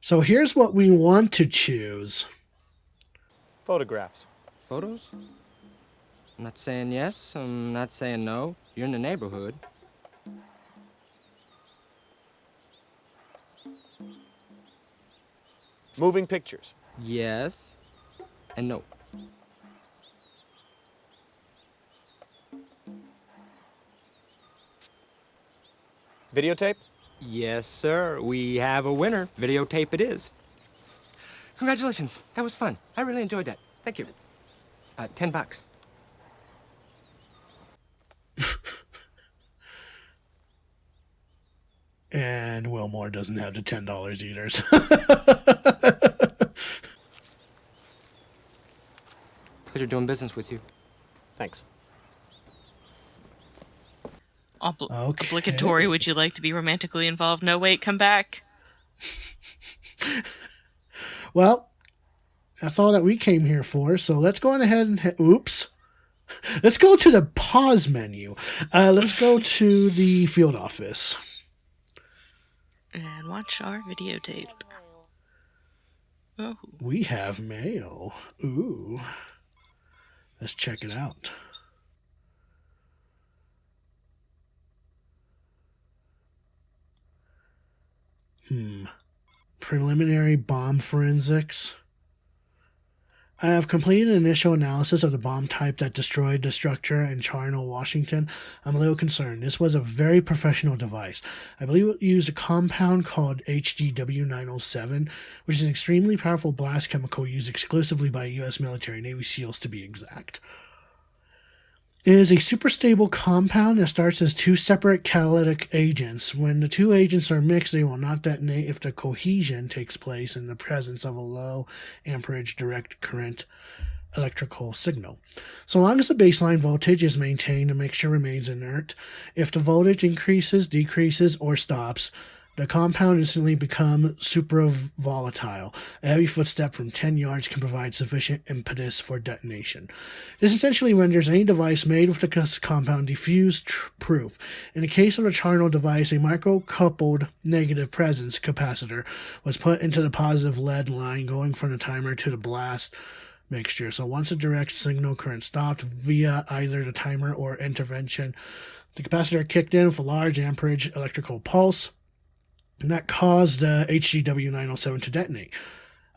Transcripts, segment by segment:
So here's what we want to choose. Photographs. Photos? I'm not saying yes, I'm not saying no. You're in the neighborhood. Moving pictures. Yes and no. Videotape? Yes, sir. We have a winner. Videotape it is. Congratulations. That was fun. I really enjoyed that. Thank you. $10. And Wilmore doesn't have the $10 either. Pleasure doing business with you. Thanks. Okay. Obligatory. Would you like to be romantically involved? No, wait, come back. Well, that's all that we came here for. So let's go on ahead and oops. Let's go to the pause menu. Let's go to the field office. And watch our videotape. Oh. We have mail. Ooh. Let's check it out. Preliminary bomb forensics. I have completed an initial analysis of the bomb type that destroyed the structure in Charnel, Washington. I'm a little concerned. This was a very professional device. I believe it used a compound called HGW-907, which is an extremely powerful blast chemical used exclusively by U.S. military, Navy SEALs to be exact. It is a superstable compound that starts as two separate catalytic agents. When the two agents are mixed, they will not detonate if the cohesion takes place in the presence of a low amperage direct current electrical signal. So long as the baseline voltage is maintained, the mixture remains inert. If the voltage increases, decreases, or stops, the compound instantly becomes supravolatile. A heavy footstep from 10 yards can provide sufficient impetus for detonation. This essentially renders any device made with the compound diffuse-proof. In the case of the Charnel device, a micro-coupled negative presence capacitor was put into the positive lead line going from the timer to the blast mixture. So once a direct signal current stopped via either the timer or intervention, the capacitor kicked in with a large amperage electrical pulse, and that caused the HGW-907 to detonate.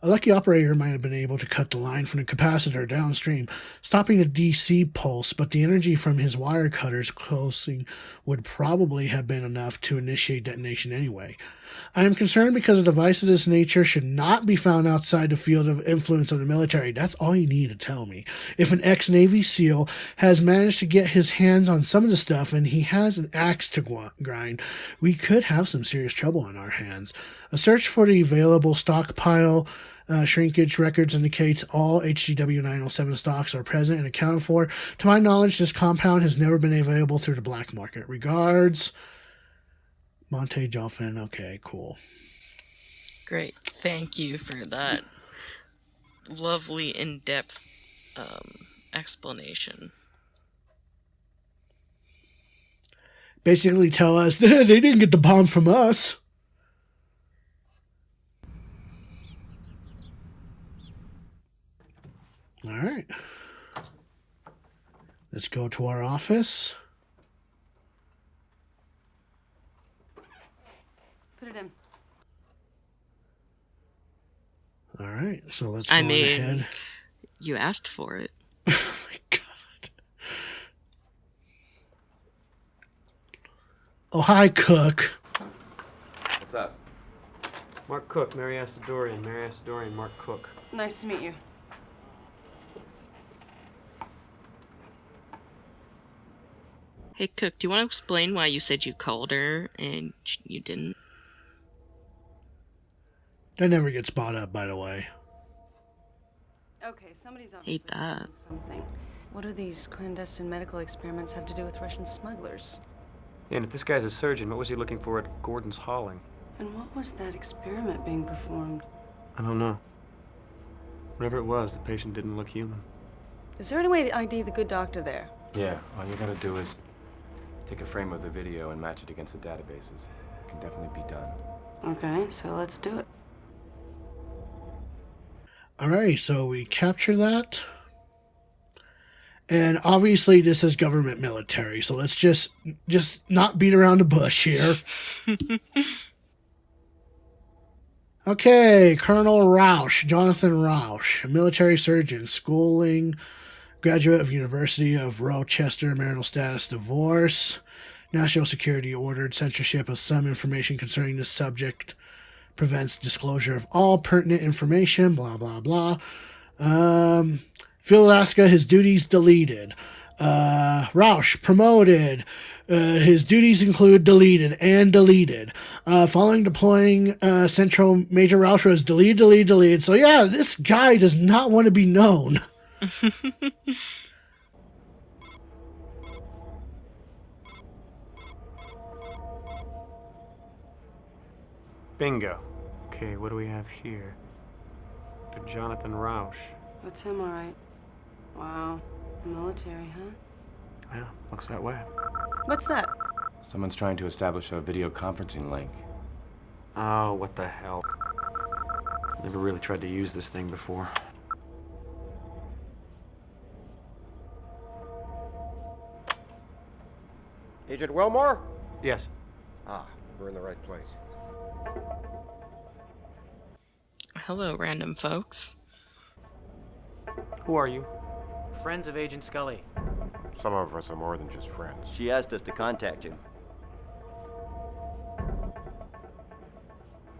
A lucky operator might have been able to cut the line from the capacitor downstream, stopping the DC pulse, but the energy from his wire cutters closing would probably have been enough to initiate detonation anyway. I am concerned because a device of this nature should not be found outside the field of influence of the military. That's all you need to tell me. If an ex-Navy SEAL has managed to get his hands on some of the stuff and he has an axe to grind, we could have some serious trouble on our hands. A search for the available stockpile shrinkage records indicates all HGW-907 stocks are present and accounted for. To my knowledge, this compound has never been available through the black market. Regards, Monte Joffin. Okay, cool. Great. Thank you for that lovely, in-depth explanation. Basically tell us they didn't get the bomb from us. All right. Let's go to our office. Put it in. All right. So let's go ahead. You asked for it. Oh my God. Oh, hi, Cook. What's up? Mark Cook, Mary Asadorian. Mary Asadorian, Mark Cook. Nice to meet you. Hey, Cook, do you want to explain why you said you called her and you didn't? That never gets brought up, by the way. Okay, somebody's on Hate that. something. What do these clandestine medical experiments have to do with Russian smugglers? Yeah, and if this guy's a surgeon, what was he looking for at Gordon's Hauling? And what was that experiment being performed? I don't know. Whatever it was, the patient didn't look human. Is there any way to ID the good doctor there? Yeah, all you gotta do is take a frame of the video and match it against the databases. It can definitely be done. Okay, so let's do it. Alright, so we capture that. And obviously this is government military, so let's just not beat around the bush here. Okay, Colonel Rausch, Jonathan Rausch, a military surgeon, schooling, graduate of University of Rochester, marital status, divorce. National security ordered censorship of some information concerning this subject, prevents disclosure of all pertinent information, blah, blah, blah. Field Alaska, his duties deleted. Rausch promoted. His duties include deleted and deleted. Following deploying Central, Major Rausch was deleted. So yeah, this guy does not want to be known. Bingo. Okay, what do we have here? Dr. Jonathan Rausch. That's him, all right. Wow. Military, huh? Yeah, looks that way. What's that? Someone's trying to establish a video conferencing link. Oh, what the hell. Never really tried to use this thing before. Agent Wilmore? Yes. Ah, we're in the right place. Hello, random folks. Who are you? Friends of Agent Scully. Some of us are more than just friends. She asked us to contact you.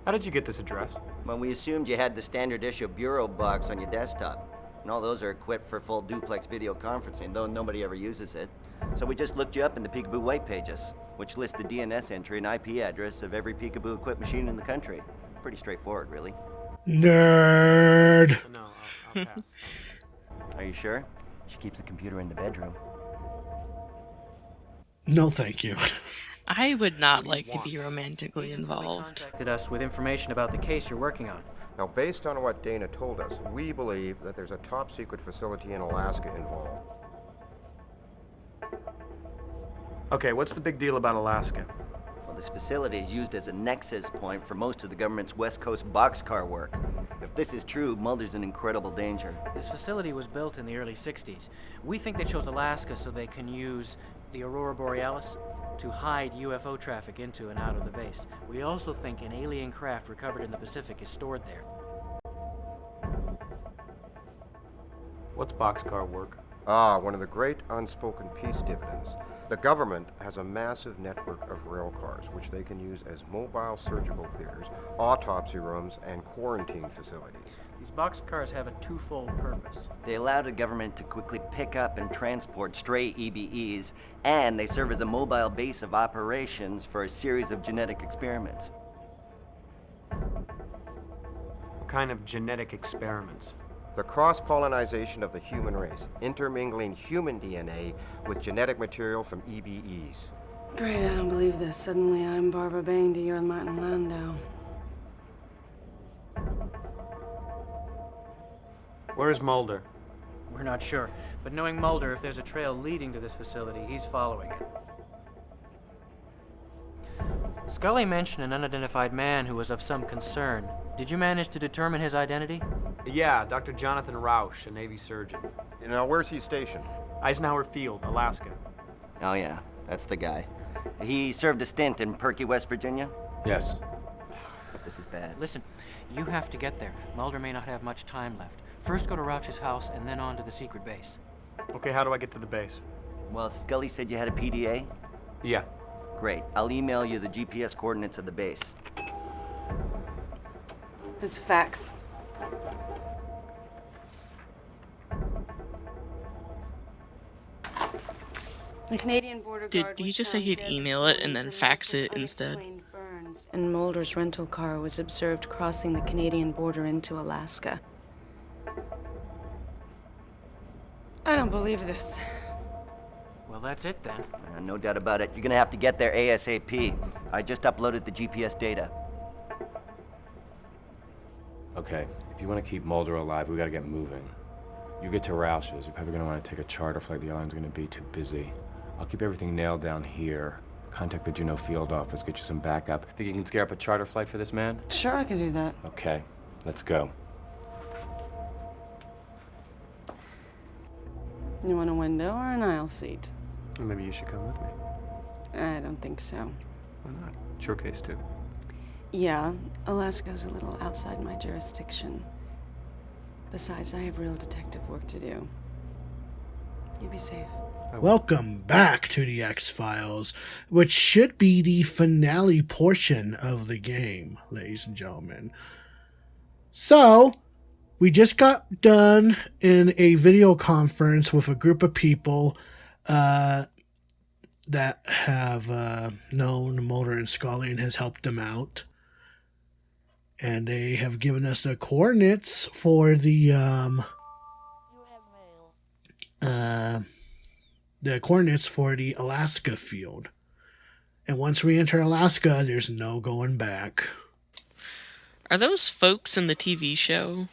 How did you get this address? Well, we assumed you had the standard issue bureau box on your desktop. And all those are equipped for full duplex video conferencing, though nobody ever uses it. So we just looked you up in the Peekaboo white pages, which list the DNS entry and IP address of every Peekaboo equipped machine in the country. Pretty straightforward, really. Nerd. No, I'll pass. Are you sure? She keeps the computer in the bedroom. No, thank you. I would not like to be romantically involved. Contacted us with information about the case you're working on. Now, based on what Dana told us, we believe that there's a top-secret facility in Alaska involved. Okay, what's the big deal about Alaska? Well, this facility is used as a nexus point for most of the government's West Coast boxcar work. If this is true, Mulder's in incredible danger. This facility was built in the early 60s. We think they chose Alaska so they can use the Aurora Borealis to hide UFO traffic into and out of the base. We also think an alien craft recovered in the Pacific is stored there. What's boxcar work? Ah, one of the great unspoken peace dividends. The government has a massive network of rail cars, which they can use as mobile surgical theaters, autopsy rooms, and quarantine facilities. These boxcars have a twofold purpose. They allow the government to quickly pick up and transport stray EBEs, and they serve as a mobile base of operations for a series of genetic experiments. What kind of genetic experiments? The cross-pollinization of the human race, intermingling human DNA with genetic material from EBEs. Great, I don't believe this. Suddenly I'm Barbara Bain to your Martin Landau. Where's Mulder? We're not sure, but knowing Mulder, if there's a trail leading to this facility, he's following it. Scully mentioned an unidentified man who was of some concern. Did you manage to determine his identity? Yeah, Dr. Jonathan Rausch, a Navy surgeon. Now, where's he stationed? Eisenhower Field, Alaska. Oh yeah, that's the guy. He served a stint in Perky, West Virginia? Yes. This is bad. Listen, you have to get there. Mulder may not have much time left. First go to Rauch's house and then on to the secret base. Okay, how do I get to the base? Well, Scully said you had a PDA? Yeah. Great. I'll email you the GPS coordinates of the base. This fax. The Canadian border guard Did he was just say found he'd dead email this it and then morning fax from it instead? unexplained burns, and Mulder's rental car was observed crossing the Canadian border into Alaska. I don't believe this. Well, that's it then. No doubt about it. You're gonna have to get there ASAP. I just uploaded the GPS data. Okay, if you want to keep Mulder alive, we gotta get moving. You get to Roush's, you're probably gonna want to take a charter flight. The island's gonna be too busy. I'll keep everything nailed down here. Contact the Juneau field office, get you some backup. Think you can scare up a charter flight for this man? Sure, I can do that. Okay, let's go. Let's You want a window or an aisle seat? Well, maybe you should come with me. I don't think so. Why not? It's your case, too. Yeah, Alaska's a little outside my jurisdiction. Besides, I have real detective work to do. You be safe. Welcome back to the X-Files, which should be the finale portion of the game, ladies and gentlemen. So, we just got done in a video conference with a group of people that have known Mulder and Scully and has helped them out. And they have given us the coordinates for the coordinates for the Alaska field. And once we enter Alaska, there's no going back. Are those folks in the TV show?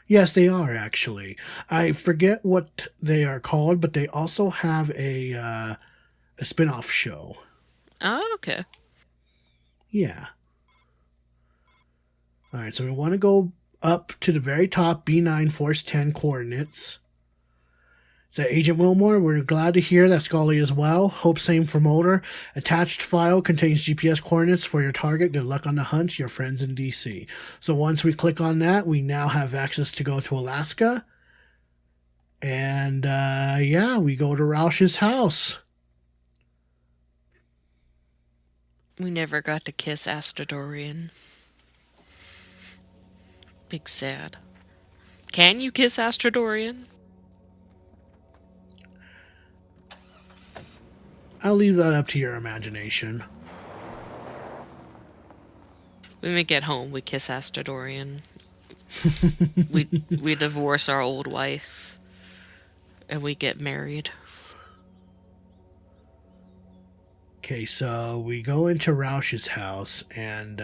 Yes, they are, actually. I forget what they are called, but they also have a spin-off show. Oh, okay. Yeah. All right, so we want to go up to the very top, B9 Force 10 coordinates. So Agent Wilmore, we're glad to hear that Scully is well. Hope same for Mulder. Attached file contains GPS coordinates for your target. Good luck on the hunt, your friends in DC. So once we click on that, we now have access to go to Alaska. And yeah, we go to Roush's house. We never got to kiss Astrodorian. Big sad. Can you kiss Astrodorian? I'll leave that up to your imagination. When we get home, we kiss Astrodorian. we divorce our old wife. And we get married. Okay, so we go into Roush's house, and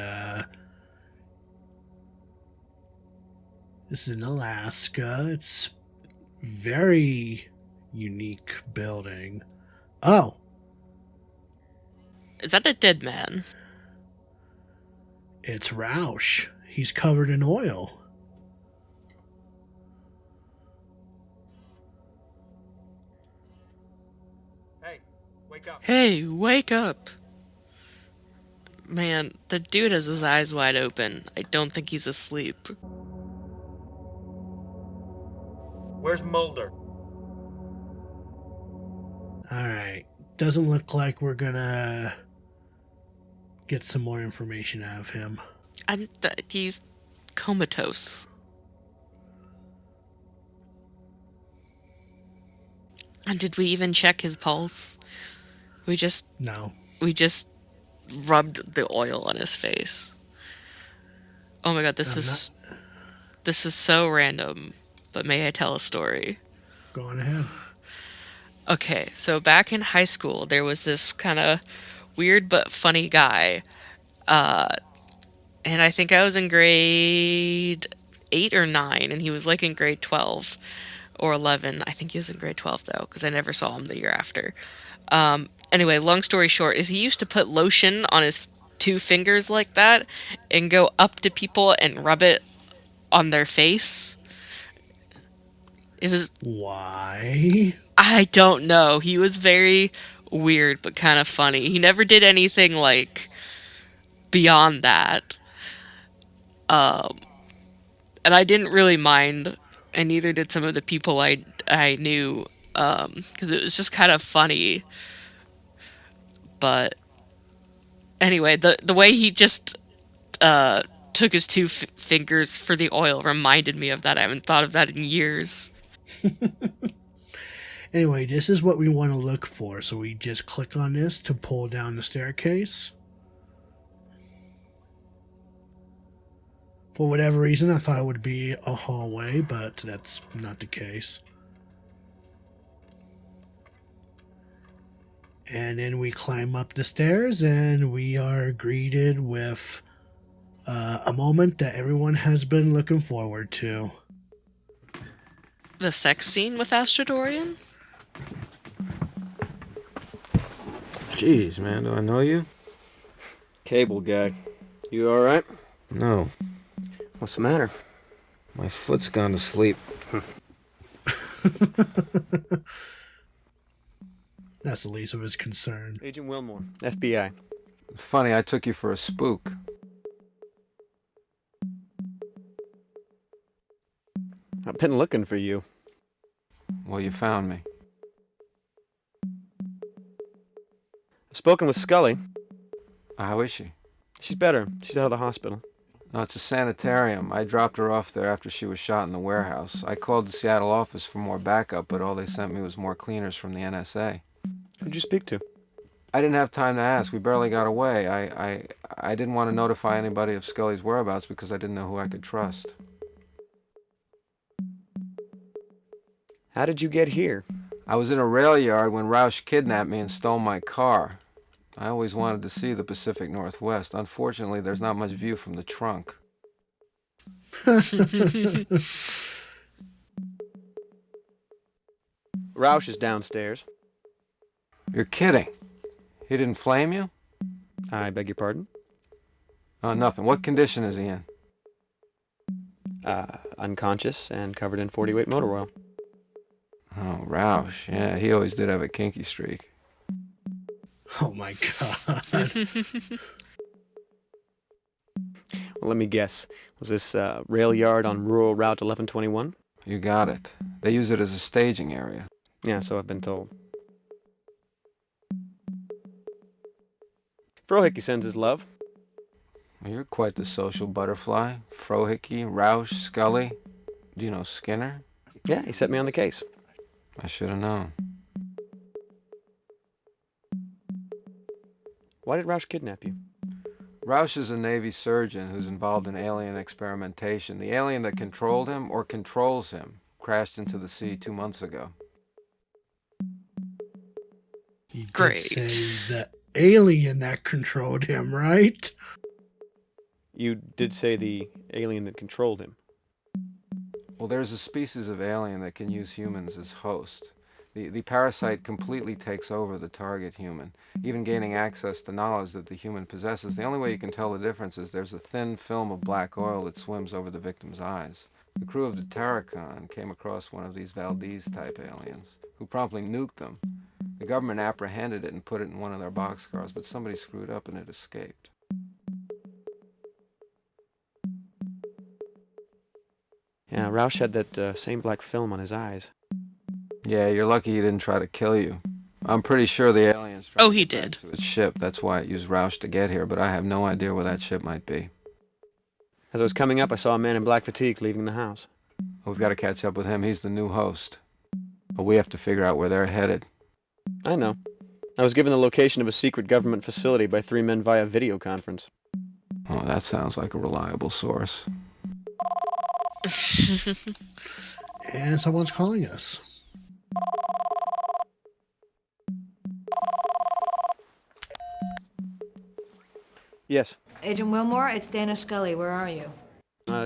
this is in Alaska. It's very unique building. Oh! Is that a dead man? It's Roush. He's covered in oil. Hey, wake up. Hey, wake up! Man, the dude has his eyes wide open. I don't think he's asleep. Where's Mulder? Alright. Doesn't look like we're gonna get some more information out of him. He's comatose. And did we even check his pulse? No. We just rubbed the oil on his face. Oh my god, this is so random. But may I tell a story? Go on ahead. Okay, so back in high school, there was this kind of weird but funny guy. And I think I was in grade 8 or 9, and he was like in grade 12 or 11. I think he was in grade 12, though, because I never saw him the year after. Anyway, long story short, is he used to put lotion on his 2 fingers like that and go up to people and rub it on their face. It was... Why? I don't know. He was very weird, but kind of funny. He never did anything, like, beyond that. And I didn't really mind, and neither did some of the people I knew, because it was just kind of funny. But anyway, the way he just took his 2 fingers for the oil reminded me of that. I haven't thought of that in years. Anyway, this is what we want to look for. So we just click on this to pull down the staircase. For whatever reason, I thought it would be a hallway, but that's not the case. And then we climb up the stairs, and we are greeted with a moment that everyone has been looking forward to. The sex scene with Astrodorian? Jeez, man, do I know you? Cable guy. You alright? No. What's the matter? My foot's gone to sleep. That's the least of his concern. Agent Wilmore, FBI. Funny, I took you for a spook. I've been looking for you. Well, you found me. I've spoken with Scully. How is she? She's better. She's out of the hospital. No, it's a sanitarium. I dropped her off there after she was shot in the warehouse. I called the Seattle office for more backup, but all they sent me was more cleaners from the NSA. Who'd you speak to? I didn't have time to ask. We barely got away. I didn't want to notify anybody of Scully's whereabouts because I didn't know who I could trust. How did you get here? I was in a rail yard when Roush kidnapped me and stole my car. I always wanted to see the Pacific Northwest. Unfortunately, there's not much view from the trunk. Roush is downstairs. You're kidding. He didn't flame you? I beg your pardon? Oh, nothing. What condition is he in? Unconscious and covered in 40-weight motor oil. Oh, Roush. Yeah, he always did have a kinky streak. Oh my god. Well, let me guess. Was this rail yard on rural Route 1121? You got it. They use it as a staging area. Yeah, so I've been told. Frohickey sends his love. Well, you're quite the social butterfly. Frohickey, Roush, Scully. Do you know Skinner? Yeah, he set me on the case. I should have known. Why did Roush kidnap you? Roush is a Navy surgeon who's involved in alien experimentation. The alien that controlled him, or controls him, crashed into the sea 2 months ago. He did Great. say the alien that controlled him, right? You did say the alien that controlled him. Well, there's a species of alien that can use humans as host. The parasite completely takes over the target human, even gaining access to knowledge that the human possesses. The only way you can tell the difference is there's a thin film of black oil that swims over the victim's eyes. The crew of the Tarragon came across one of these Valdez-type aliens, who promptly nuked them. The government apprehended it and put it in one of their boxcars, but somebody screwed up and it escaped. Yeah, Roush had that same black film on his eyes. Yeah, you're lucky he didn't try to kill you. I'm pretty sure the aliens tried Oh, to he get back did. to its ship. That's why it used Roush to get here, but I have no idea where that ship might be. As I was coming up, I saw a man in black fatigues leaving the house. We've got to catch up with him. He's the new host. But we have to figure out where they're headed. I know. I was given the location of a secret government facility by 3 men via video conference. Oh, that sounds like a reliable source. And someone's calling us. Yes. Agent Wilmore, it's Dana Scully. Where are you?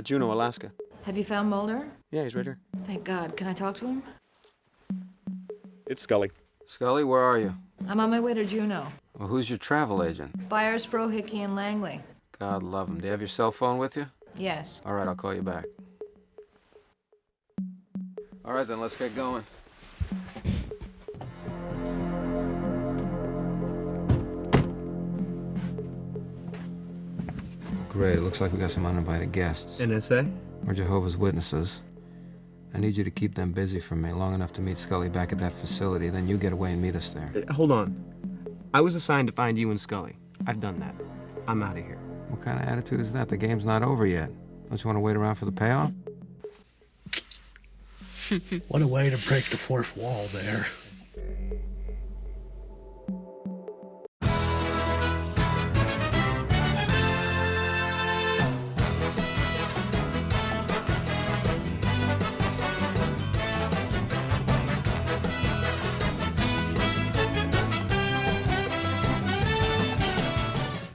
Juneau, Alaska. Have you found Mulder? Yeah, he's right here. Thank God. Can I talk to him? It's Scully. Scully, where are you? I'm on my way to Juneau. Well, who's your travel agent? Byers, Frohickey, and Langley. God love him. Do you have your cell phone with you? Yes. All right, I'll call you back. All right, then, let's get going. Great, it looks like we got some uninvited guests. NSA? We're Jehovah's Witnesses. I need you to keep them busy for me long enough to meet Scully back at that facility, then you get away and meet us there. Hold on. I was assigned to find you and Scully. I've done that. I'm out of here. What kind of attitude is that? The game's not over yet. Don't you want to wait around for the payoff? What a way to break the fourth wall there.